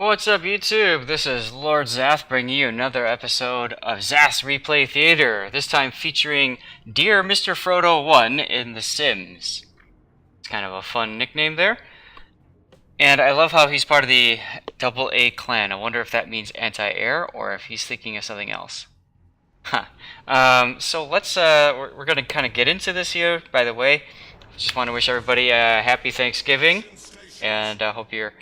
What's up, YouTube? This is Lord Zath bringing you another episode of Zath's Replay Theater, this time featuring Dear Mr. Frodo 1 in The Sims. It's kind of a fun nickname there. And I love how he's part of the AA clan. I wonder if that means anti-air or if he's thinking of something else. Huh. So we're going to kind of get into this here, by the way. Just want to wish everybody a happy Thanksgiving, and I hope you're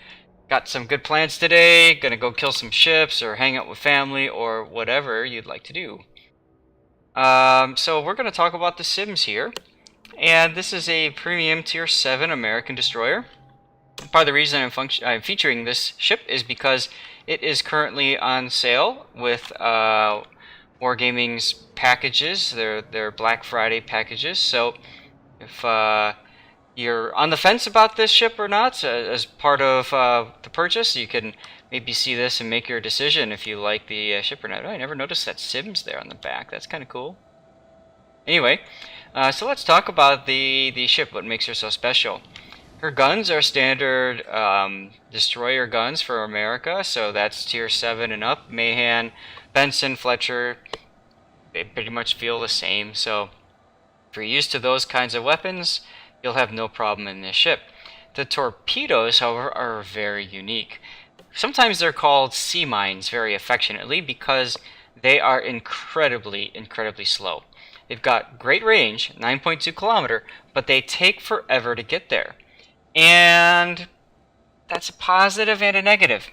got some good plans today, gonna go kill some ships or hang out with family or whatever you'd like to do. So we're gonna talk about the Sims here, and this is a premium tier 7 American destroyer. Part of the reason I'm featuring this ship is because it is currently on sale with Wargaming's packages, their Black Friday packages. So if you're on the fence about this ship or not, as part of the purchase, you can maybe see this and make your decision if you like the ship or not. Oh, I never noticed that Sims there on the back. That's kind of cool. Anyway, so let's talk about the ship, what makes her so special. Her guns are standard destroyer guns for America, so that's tier 7 and up. Mahan, Benson, Fletcher, they pretty much feel the same, so if you're used to those kinds of weapons, you'll have no problem in this ship. The torpedoes, however, are very unique. Sometimes they're called sea mines very affectionately because they are incredibly slow. They've got great range, 9.2 kilometer, but they take forever to get there. And that's a positive and a negative.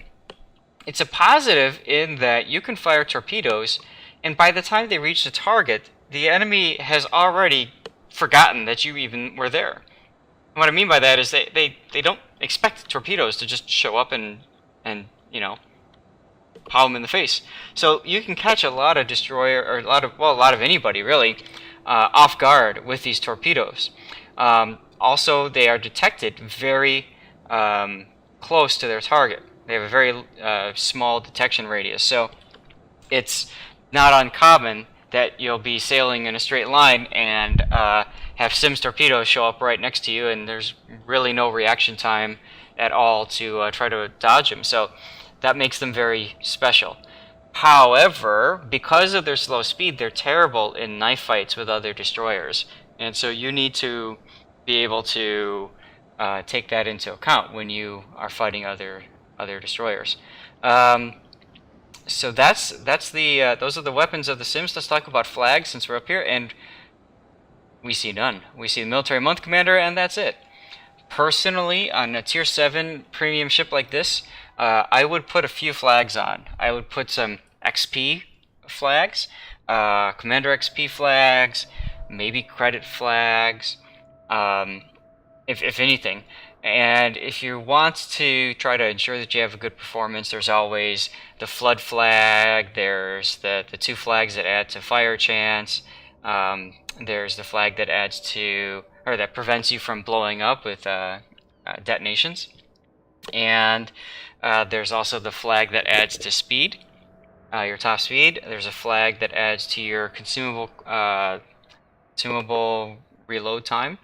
It's a positive in that you can fire torpedoes, and by the time they reach the target, the enemy has already forgotten that you even were there. And what I mean by that is they don't expect torpedoes to just show up and you know, pow them in the face. So you can catch a lot of destroyer, or a lot of anybody really, off guard with these torpedoes. Also, they are detected very close to their target. They have a very small detection radius, so it's not uncommon that you'll be sailing in a straight line and have Sims torpedoes show up right next to you, and there's really no reaction time at all to try to dodge them. So that makes them very special. However, because of their slow speed, they're terrible in knife fights with other destroyers, and so you need to be able to take that into account when you are fighting other destroyers. So those are the weapons of the Sims. Let's talk about flags since we're up here, and we see none. We see the military month commander, and that's it. Personally, on a tier 7 premium ship like this, I would put a few flags on. I would put some XP flags, commander XP flags, maybe credit flags, if anything. And if you want to try to ensure that you have a good performance, there's always the flood flag, there's the 2 flags that add to fire chance, there's the flag that adds to, or that prevents you from blowing up with detonations, and there's also the flag that adds to speed, your top speed. There's a flag that adds to your consumable reload time,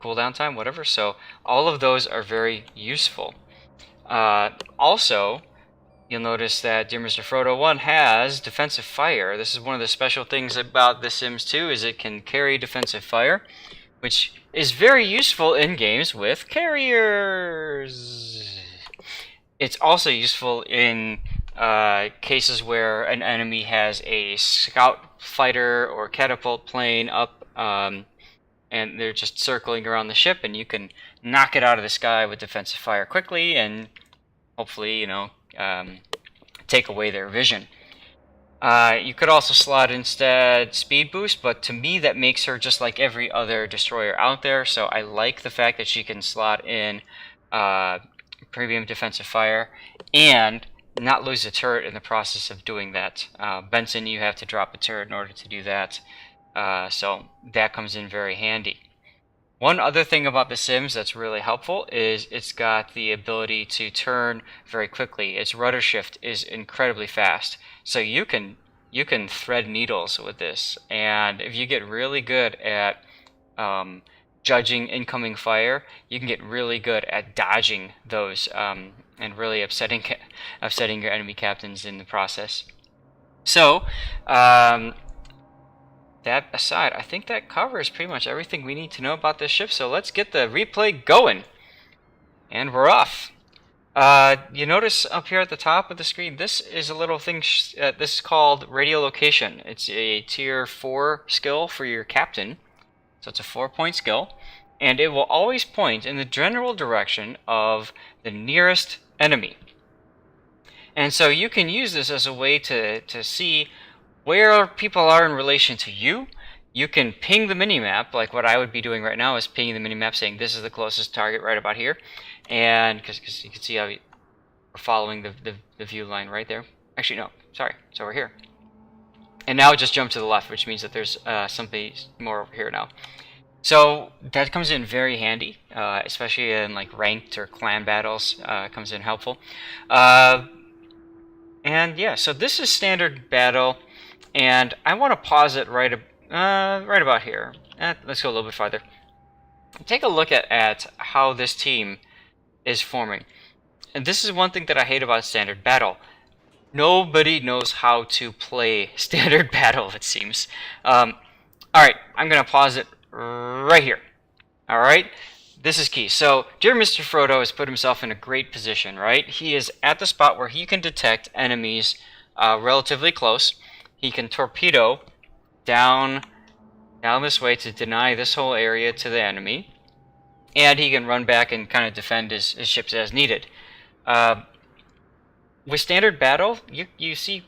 cooldown time, whatever. So all of those are very useful. Also, you'll notice that Dear Mr. Frodo 1 has defensive fire. This is one of the special things about The Sims 2, is it can carry defensive fire, which is very useful in games with carriers. It's also useful in cases where an enemy has a scout fighter or catapult plane up, and they're just circling around the ship, and you can knock it out of the sky with defensive fire quickly and hopefully, you know, take away their vision. You could also slot instead speed boost, but to me that makes her just like every other destroyer out there, so I like the fact that she can slot in premium defensive fire and not lose a turret in the process of doing that. Benson, you have to drop a turret in order to do that. So that comes in very handy. One other thing about the Sims that's really helpful is it's got the ability to turn very quickly. Its rudder shift is incredibly fast, so you can thread needles with this. And if you get really good at judging incoming fire, you can get really good at dodging those and really upsetting your enemy captains in the process. So, that aside, I think that covers pretty much everything we need to know about this ship. So let's get the replay going, and we're off. You notice up here at the top of the screen, this is a little thing. This is called radiolocation. It's a tier 4 skill for your captain, so it's a 4-point skill, and it will always point in the general direction of the nearest enemy. And so you can use this as a way to see where people are in relation to you. You can ping the minimap, like what I would be doing right now is pinging the minimap saying this is the closest target right about here. And because you can see how we're following the view line right there. Actually, no, sorry, it's over here. And now just jump to the left, which means that there's something more over here now. So that comes in very handy, especially in like ranked or clan battles. Comes in helpful. And yeah, so this is standard battle, and I want to pause it right about here. Let's go a little bit farther. Take a look at how this team is forming. And this is one thing that I hate about standard battle. Nobody knows how to play standard battle, it seems. Alright, I'm going to pause it right here. Alright? This is key. So, dear Mr. Frodo has put himself in a great position, right? He is at the spot where he can detect enemies relatively close. He can torpedo down this way to deny this whole area to the enemy. And he can run back and kind of defend his ships as needed. With standard battle, you see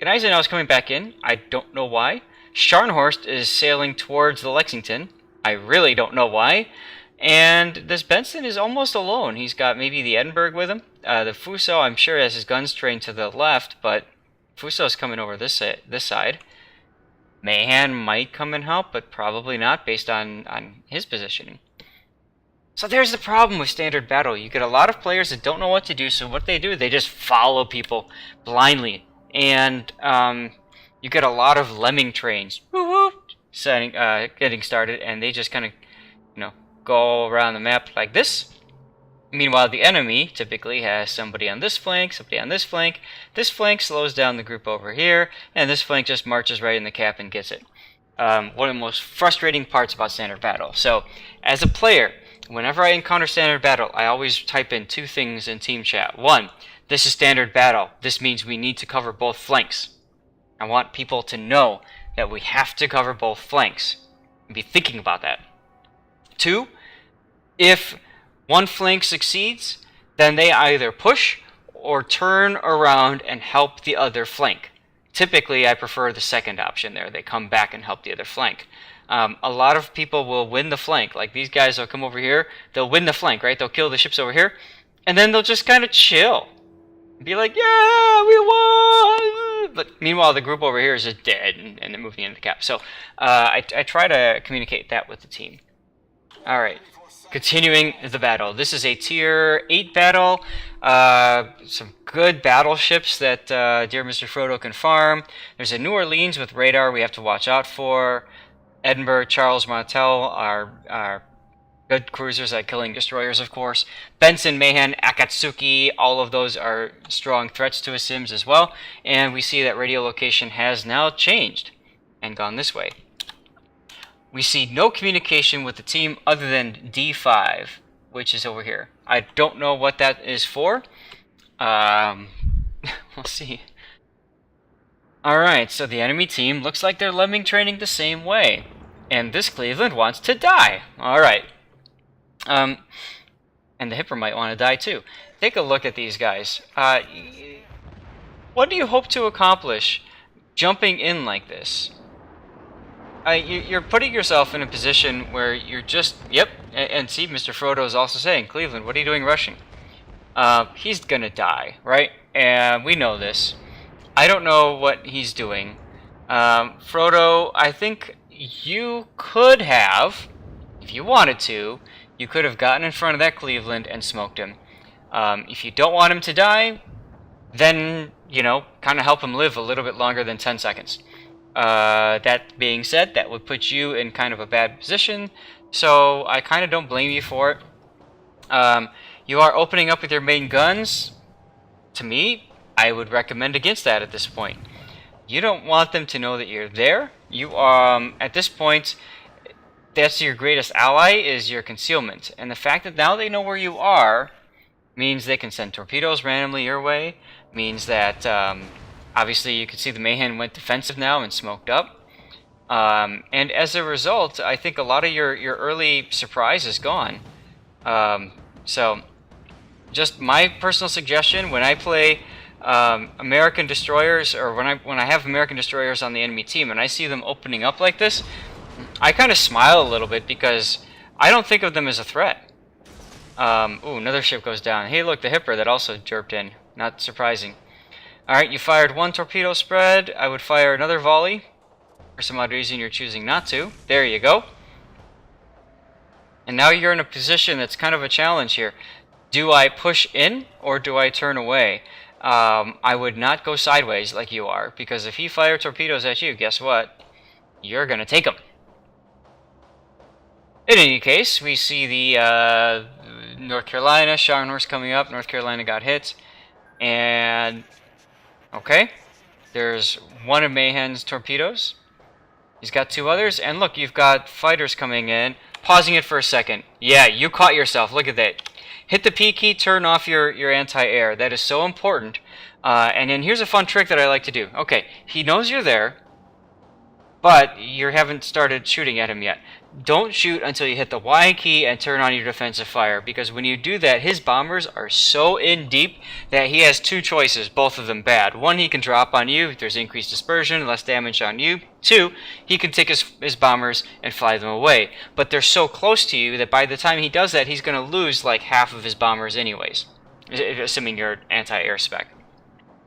Gneisenau is coming back in. I don't know why. Scharnhorst is sailing towards the Lexington. I really don't know why. And this Benson is almost alone. He's got maybe the Edinburgh with him. The Fuso, I'm sure, has his guns trained to the left, but Fuso's coming over this side. Mahan might come and help, but probably not based on his positioning. So there's the problem with standard battle. You get a lot of players that don't know what to do, so what they do, they just follow people blindly. And you get a lot of lemming trains getting started, and they just kind of, go around the map like this. Meanwhile, the enemy typically has somebody on this flank, somebody on this flank. This flank slows down the group over here, and this flank just marches right in the cap and gets it. One of the most frustrating parts about standard battle. So, as a player, whenever I encounter standard battle, I always type in 2 things in team chat. 1, this is standard battle. This means we need to cover both flanks. I want people to know that we have to cover both flanks and be thinking about that. 2, if one flank succeeds, then they either push or turn around and help the other flank. Typically, I prefer the second option there. They come back and help the other flank. A lot of people will win the flank. Like these guys will come over here, they'll win the flank, right? They'll kill the ships over here, and then they'll just kind of chill. Be like, yeah, we won! But meanwhile, the group over here is just dead, and they're moving into the cap. So I try to communicate that with the team. Alright, continuing the battle. This is a tier 8 battle. Some good battleships that dear Mr. Frodo can farm. There's a New Orleans with radar we have to watch out for. Edinburgh, Charles Martel are good cruisers at killing destroyers, of course. Benson, Mahan, Akatsuki, all of those are strong threats to his Sims as well. And we see that radiolocation has now changed and gone this way. We see no communication with the team other than D5, which is over here. I don't know what that is for. We'll see. Alright, so the enemy team looks like they're lemming training the same way. And this Cleveland wants to die. Alright. And the Hipper might want to die too. Take a look at these guys. What do you hope to accomplish jumping in like this? You're putting yourself in a position where you're just... Yep, and see, Mr. Frodo is also saying, Cleveland, what are you doing rushing? He's gonna die, right? And we know this. I don't know what he's doing. Frodo, I think you could have, if you wanted to, you could have gotten in front of that Cleveland and smoked him. If you don't want him to die, then, kind of help him live a little bit longer than 10 seconds. That being said, that would put you in kind of a bad position, so I kind of don't blame you for it. you are opening up with your main guns. To me, I would recommend against that at this point. You don't want them to know that you're there. You at this point, that's your greatest ally is your concealment, and the fact that now they know where you are means they can send torpedoes randomly your way. Means that obviously you can see the Mayhem went defensive now and smoked up. And as a result, I think a lot of your early surprise is gone. So, just my personal suggestion, when I play American destroyers, or when I have American destroyers on the enemy team and I see them opening up like this, I kind of smile a little bit because I don't think of them as a threat. Ooh, another ship goes down. Hey, look, the Hipper that also jerked in. Not surprising. Alright, you fired one torpedo spread. I would fire another volley. For some odd reason, you're choosing not to. There you go. And now you're in a position that's kind of a challenge here. Do I push in or do I turn away? I would not go sideways like you are, because if he fires torpedoes at you, guess what? You're going to take them. In any case, we see the North Carolina, Scharnhorst coming up. North Carolina got hit. And, okay, there's one of Mayhem's torpedoes. He's got two others. And look, you've got fighters coming in. Pausing it for a second. Yeah, you caught yourself. Look at that. Hit the P key, turn off your anti-air. That is so important. And then here's a fun trick that I like to do. Okay, he knows you're there, but you haven't started shooting at him yet. Don't shoot until you hit the Y key and turn on your defensive fire, because when you do that, his bombers are so in deep that he has two choices, both of them bad. One, he can drop on you if there's increased dispersion, less damage on you. Two, he can take his bombers and fly them away. But they're so close to you that by the time he does that, he's going to lose like half of his bombers anyways, assuming you're anti-air spec.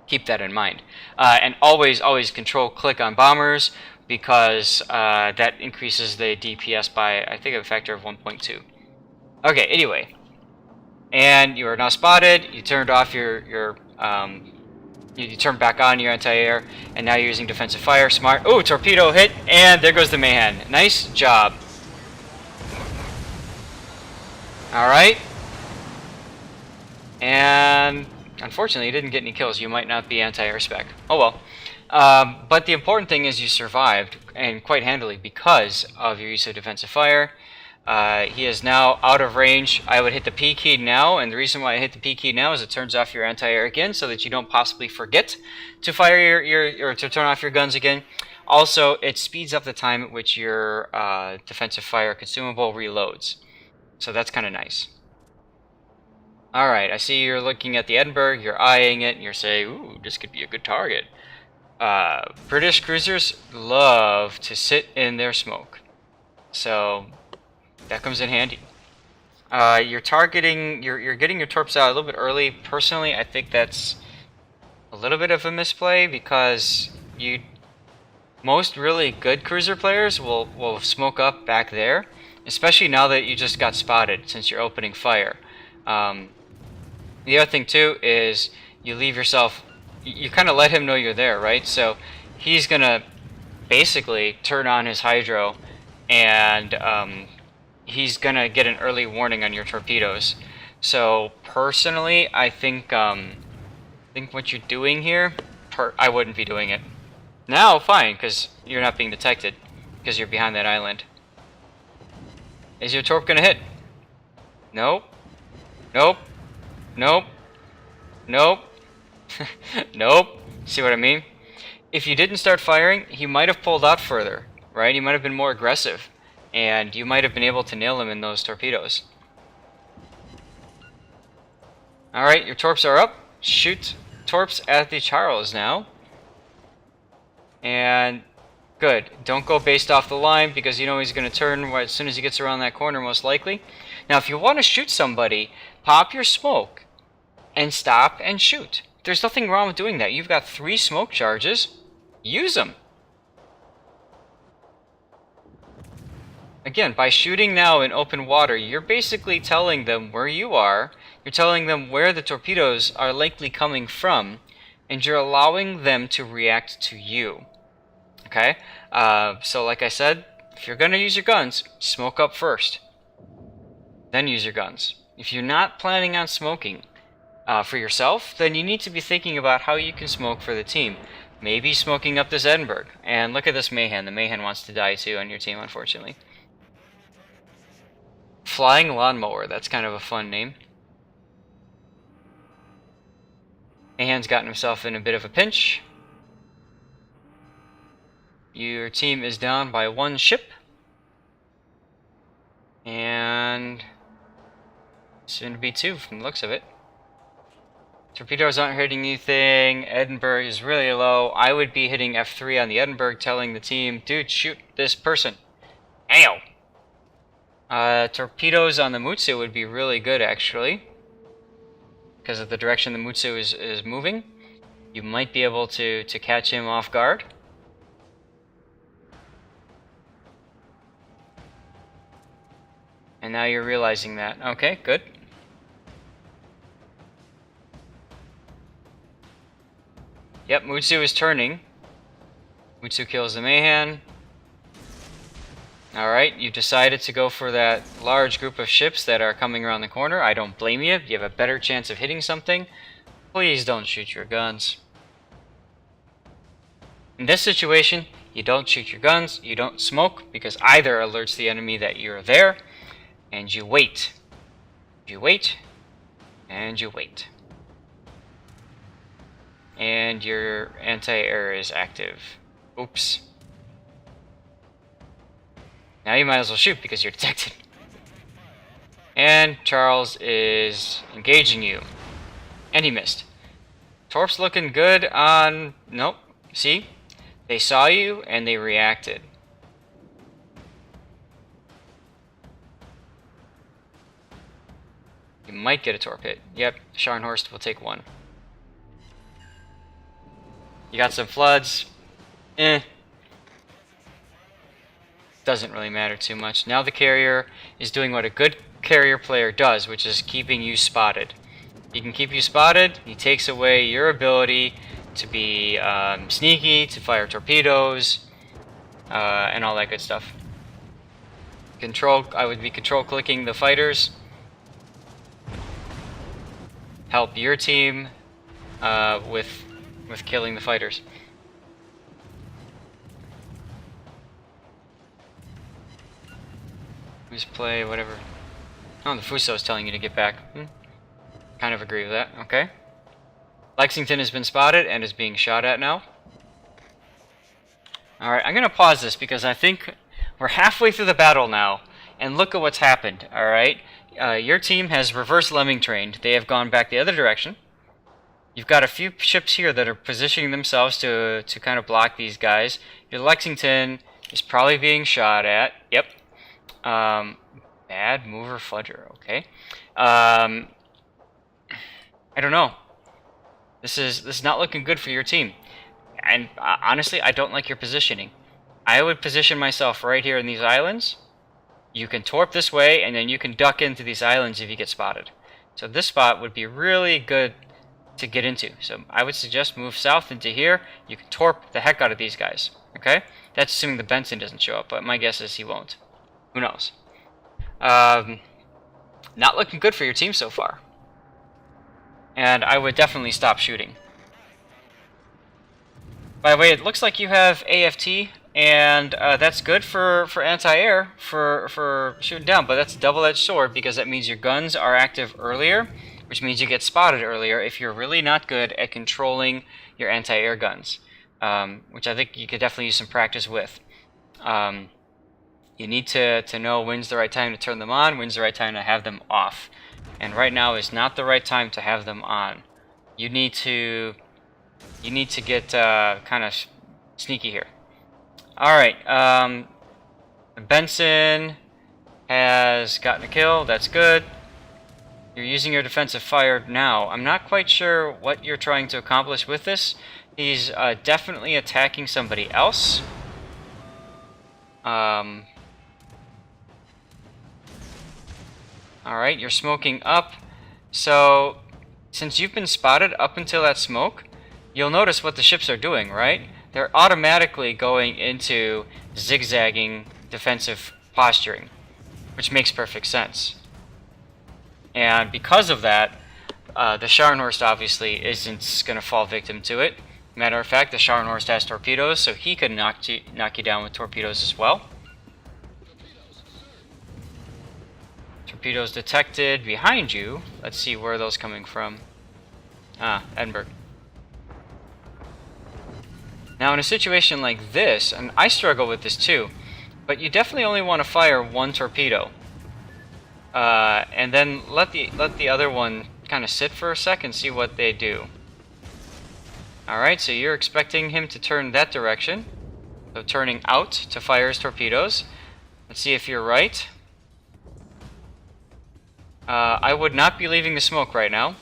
Keep that in mind. And always control click on bombers, because that increases the DPS by, I think, a factor of 1.2. Okay, anyway. And you are now spotted. You turned off you turned back on your anti-air, and now you're using defensive fire. Smart. Oh, torpedo hit, and there goes the Mayhem. Nice job. Alright. And unfortunately, you didn't get any kills. You might not be anti-air spec. Oh well. But the important thing is you survived, and quite handily, because of your use of defensive fire. He is now out of range. I would hit the P key now, and the reason why I hit the P key now is it turns off your anti-air again, so that you don't possibly forget to fire or to turn off your guns again. Also, it speeds up the time at which your defensive fire consumable reloads. So that's kind of nice. Alright, I see you're looking at the Edinburgh, you're eyeing it, and you're saying, ooh, this could be a good target. British cruisers love to sit in their smoke, so that comes in handy. You're targeting, you're getting your torps out a little bit early. Personally, I think that's a little bit of a misplay, because most really good cruiser players will smoke up back there, especially now that you just got spotted since you're opening fire. The other thing too is you leave yourself. You kind of let him know you're there, right? So he's going to basically turn on his hydro, and he's going to get an early warning on your torpedoes. So personally, I think what you're doing here, I wouldn't be doing it. Now, fine, because you're not being detected, because you're behind that island. Is your torp going to hit? Nope. Nope. Nope. Nope. Nope. See what I mean? If you didn't start firing, he might have pulled out further, right? He might have been more aggressive, and you might have been able to nail him in those torpedoes. Alright, your torps are up. Shoot torps at the Charles now. And good. Don't go based off the line, because you know he's going to turn as soon as he gets around that corner, most likely. Now, if you want to shoot somebody, pop your smoke and stop and shoot. There's nothing wrong with doing that. You've got 3 smoke charges. Use them. Again, by shooting now in open water, you're basically telling them where you are. You're telling them where the torpedoes are likely coming from, and you're allowing them to react to you. Okay? So like I said, if you're going to use your guns, smoke up first. Then use your guns. If you're not planning on smoking for yourself, then you need to be thinking about how you can smoke for the team. Maybe smoking up this Edinburgh. And look at this Mayhem. The Mayhem wants to die too on your team, unfortunately. Flying Lawnmower. That's kind of a fun name. Mayhem's gotten himself in a bit of a pinch. Your team is down by 1 ship. And soon to be 2 from the looks of it. Torpedoes aren't hitting anything. Edinburgh is really low. I would be hitting F3 on the Edinburgh, telling the team, dude, shoot this person. Ow! Torpedoes on the Mutsu would be really good, actually. Because of the direction the Mutsu is moving. You might be able to catch him off guard. And now you're realizing that. Okay, good. Yep, Mutsu is turning. Mutsu kills the Mayhem. Alright, you decided to go for that large group of ships that are coming around the corner. I don't blame you. You have a better chance of hitting something. Please don't shoot your guns. In this situation, you don't shoot your guns, you don't smoke, because either alerts the enemy that you're there, and you wait. You wait, and you wait. And your anti-air is active. Oops. Now you might as well shoot because you're detected. And Charles is engaging you. And he missed. Torp's looking good on... Nope. See? They saw you and they reacted. You might get a Torp hit. Yep, Scharnhorst will take 1. You got some floods. Doesn't really matter too much. Now the carrier is doing what a good carrier player does, which is keeping you spotted. He can keep you spotted. He takes away your ability to be sneaky, to fire torpedoes, and all that good stuff. I would be control clicking the fighters. Help your team with killing the fighters. Just play whatever. Oh, the Fuso is telling you to get back. Kind of agree with that. Okay. Lexington has been spotted and is being shot at now. Alright, I'm going to pause this because I think we're halfway through the battle now. And look at what's happened. Alright. Your team has reverse lemming trained. They have gone back the other direction. You've got a few ships here that are positioning themselves to kind of block these guys. Your Lexington is probably being shot at. Yep. Bad mover fudger. Okay. I don't know. This is not looking good for your team. And honestly, I don't like your positioning. I would position myself right here in these islands. You can torp this way, and then you can duck into these islands if you get spotted. So this spot would be really good to get into. So I would suggest move south into here. You can torp the heck out of these guys. Okay? That's assuming the Benson doesn't show up, but my guess is he won't. Who knows? Not looking good for your team so far. And I would definitely stop shooting. By the way, it looks like you have AFT, and that's good for anti-air, for shooting down, but that's a double-edged sword because that means your guns are active earlier, which means you get spotted earlier if you're really not good at controlling your anti-air guns, which I think you could definitely use some practice with. You need to know when's the right time to turn them on, when's the right time to have them off. And right now is not the right time to have them on. You need to get kind of sneaky here. Alright, Benson has gotten a kill, that's good. You're using your defensive fire now. I'm not quite sure what you're trying to accomplish with this. He's definitely attacking somebody else. Alright, you're smoking up. So, since you've been spotted up until that smoke, you'll notice what the ships are doing, right? They're automatically going into zigzagging defensive posturing, which makes perfect sense. And because of that, the Scharnhorst obviously isn't going to fall victim to it. Matter of fact, the Scharnhorst has torpedoes, so he could knock you down with torpedoes as well. Torpedoes detected behind you. Let's see where are those coming from. Ah, Edinburgh. Now in a situation like this, and I struggle with this too, but you definitely only want to fire one torpedo. And then let the other one kind of sit for a second, see what they do. Alright, so you're expecting him to turn that direction. So turning out to fire his torpedoes. Let's see if you're right. I would not be leaving the smoke right now.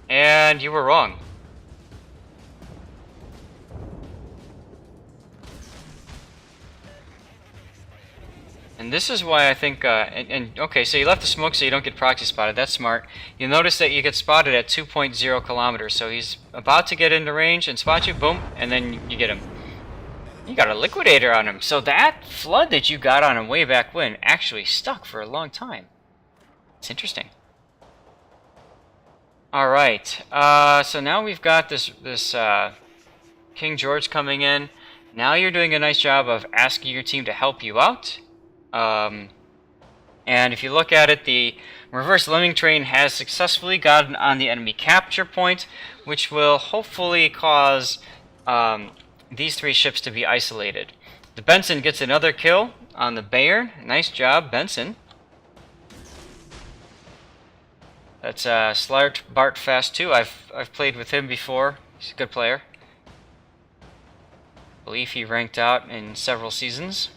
And you were wrong. And this is why I think, okay, so you left the smoke so you don't get proxy spotted. That's smart. You'll notice that you get spotted at 2.0 kilometers. So he's about to get into range and spot you, boom, and then you get him. You got a liquidator on him. So that flood that you got on him way back when actually stuck for a long time. It's interesting. Alright, so now we've got this King George coming in. Now you're doing a nice job of asking your team to help you out. And if you look at it, the reverse lemming train has successfully gotten on the enemy capture point, which will hopefully cause these three ships to be isolated. The Benson gets another kill on the Bayern. Nice job, Benson. That's Slart Bart Fast 2. I've played with him before. He's a good player. I believe he ranked out in several seasons.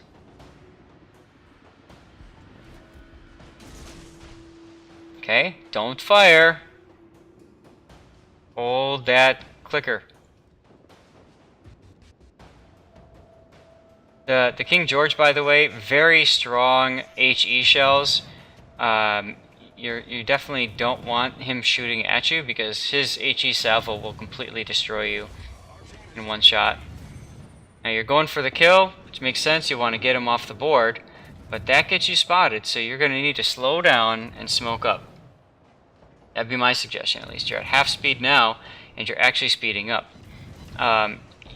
Okay, don't fire. Hold that clicker. The King George, by the way, very strong HE shells. You definitely don't want him shooting at you because his HE salvo will completely destroy you in one shot. Now you're going for the kill, which makes sense. You want to get him off the board, but that gets you spotted, so you're going to need to slow down and smoke up. That'd be my suggestion, at least. You're at half speed now, and you're actually speeding up.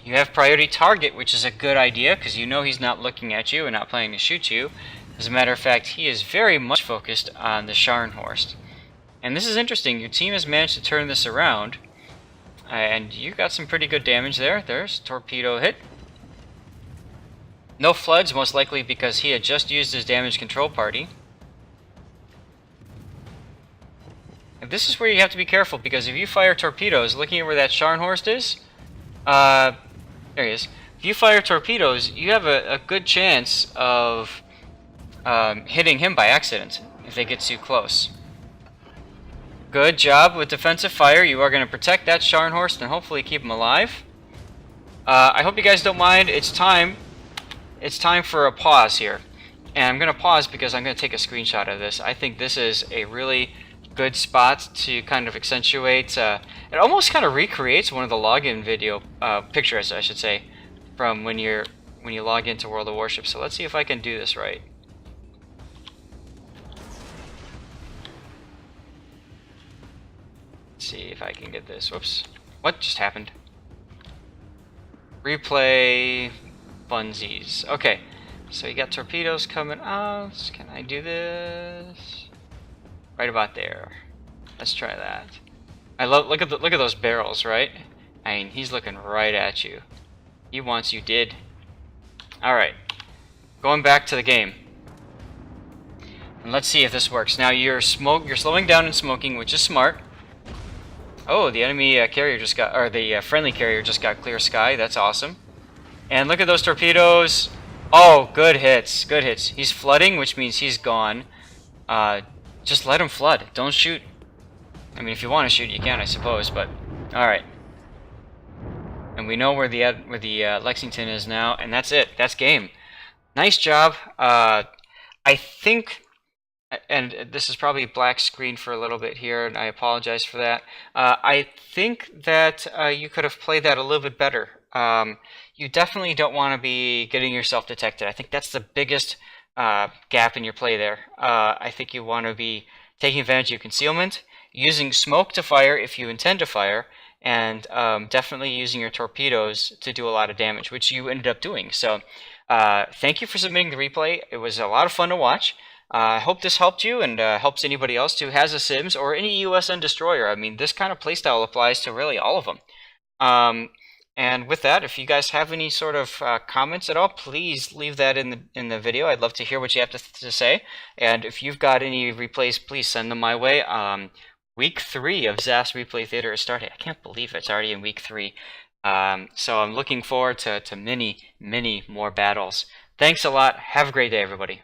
You have priority target, which is a good idea, because you know he's not looking at you and not planning to shoot you. As a matter of fact, he is very much focused on the Scharnhorst. And this is interesting. Your team has managed to turn this around, and you got some pretty good damage there. There's torpedo hit. No floods, most likely because he had just used his damage control party. This is where you have to be careful, because if you fire torpedoes, looking at where that Scharnhorst is, there he is. If you fire torpedoes, you have a good chance of hitting him by accident if they get too close. Good job with defensive fire. You are going to protect that Scharnhorst and hopefully keep him alive. I hope you guys don't mind. It's time for a pause here. And I'm going to pause because I'm going to take a screenshot of this. I think this is a really good spot to kind of accentuate. It almost kind of recreates one of the login video pictures, I should say, from when you log into World of Warships. So let's see if I can do this right. Let's see if I can get this. Whoops! What just happened? Replay funsies. Okay, so you got torpedoes coming out. Can I do this? Right about there. Let's try that. Look at those barrels, right? I mean, he's looking right at you. He wants you dead. All right, going back to the game, and let's see if this works. Now you're slowing down and smoking, which is smart. Oh, the enemy carrier just got, or the friendly carrier just got clear sky. That's awesome. And look at those torpedoes. Oh, good hits, good hits. He's flooding, which means he's gone. Just let him flood. Don't shoot. I mean, if you want to shoot, you can, I suppose. But all right. And we know where the Lexington is now, and that's it. That's game. Nice job. I think, and this is probably black screen for a little bit here, and I apologize for that. I think that you could have played that a little bit better. You definitely don't want to be getting yourself detected. I think that's the biggest gap in your play there. I think you want to be taking advantage of your concealment, using smoke to fire if you intend to fire, and definitely using your torpedoes to do a lot of damage, which you ended up doing. So thank you for submitting the replay. It was a lot of fun to watch. I hope this helped you and helps anybody else who has a Sims or any USN destroyer. I mean, this kind of playstyle applies to really all of them. And with that, if you guys have any sort of comments at all, please leave that in the video. I'd love to hear what you have to say. And if you've got any replays, please send them my way. Week 3 of Zath's Replay Theater is starting. I can't believe it's already in week 3. So I'm looking forward to many, many more battles. Thanks a lot. Have a great day, everybody.